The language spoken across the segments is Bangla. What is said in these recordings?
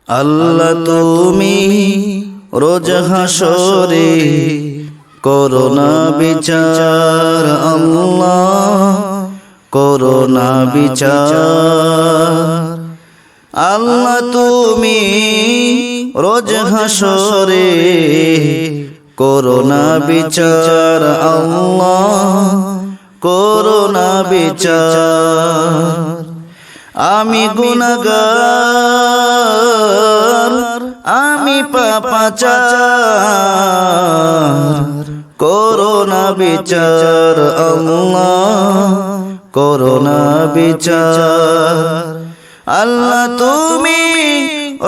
আল্লাহ তুমি রোজ হাসরে করোনা বিচার, আল্লাহ করোনা বিচার। আল্লাহ তুমি রোজ হাসরে করোনা বিচার, আল্লাহ করোনা বিচার। আমি গুনাহগার, আমি পাপাচার, করোনা বিচার, আল্লাহ করোনা বিচার। আল্লাহ তুমি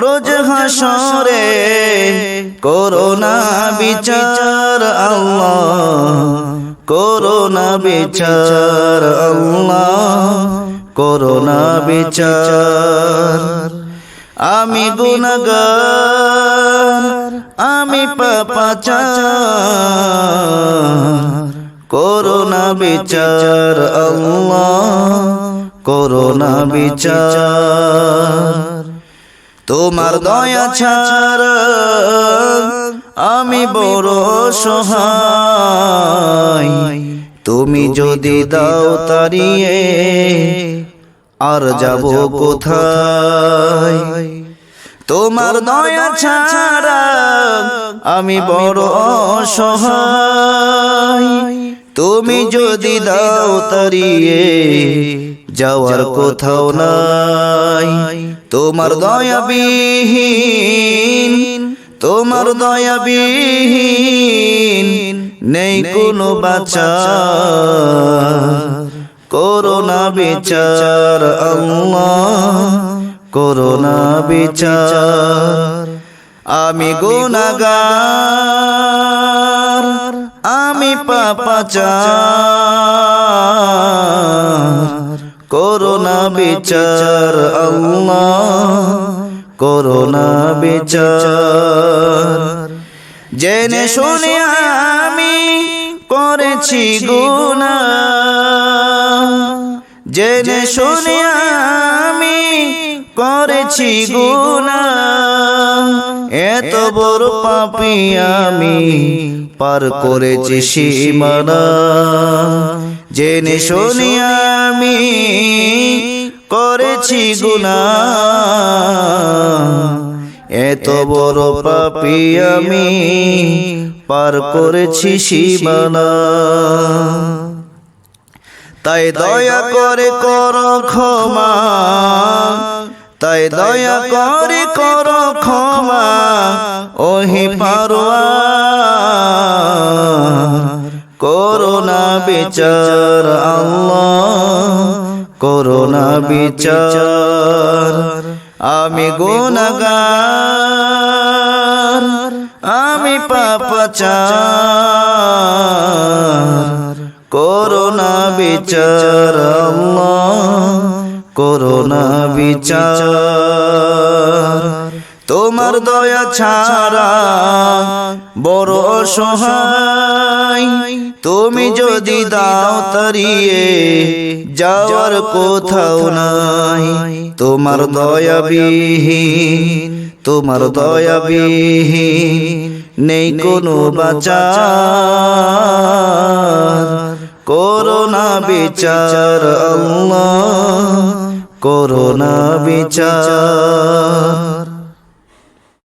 রোজ হাসরে করোনা বিচার, আল্লাহ করোনা বিচার, আল্লাহ করোনা বিচার। আমি গুনাহগার, আমি পাপাচার, করোনা বিচার, আল্লাহ করোনা বিচার। তোমার দয়া ছাড়া আমি বড় অসহায়, তুমি যদি দাও তাড়িয়ে আর যাব কোথায়। তোমার দয়া ছাড়া আমি বড় অসহায়, তুমি যদি দাও তাড়িয়ে যাওয়ার কোথাও নাই। তোমার দয়া বিহীন, তোমার দয়া বিহীন নেই কোনো বাঁচার, করোনা বিচার, আল্লাহ করোনা বিচার। আমি গুনাহগার, আমি পাপাচার, করোনা বিচার, আল্লাহ করোনা বিচার। জেনে শুনে আমি করেছি গুনাহ, জেনে শুনে আমি করেছি গুনাহ, এত বড় পাপী আমি পার করেছি সীমানা। জেনে শুনে আমি করেছি গুনাহ, এত বড় পাপী আমি পার করেছি সীমানা। তাই দয়া করে করো ক্ষমা, তাই দয়া করে করো ক্ষমা, ওহি পারওয়ার, করোনা বিচার, আল্লাহ করোনা বিচার। আমি গুনাহগার, আমি পাপাচার, করোনা বিচার, আল্লাহ করোনা বিচার। তোমার দয়া ছাড়া বড় অসহায়, তুমি যদি দাও তাড়িয়ে যাওয়ার কোথাও নাই। তোমার দয়া বিহীন, তোমার দয়া বিহীন নেই কোনো বাঁচার, করোনা বিচার, আল্লাহ করোনা বিচার।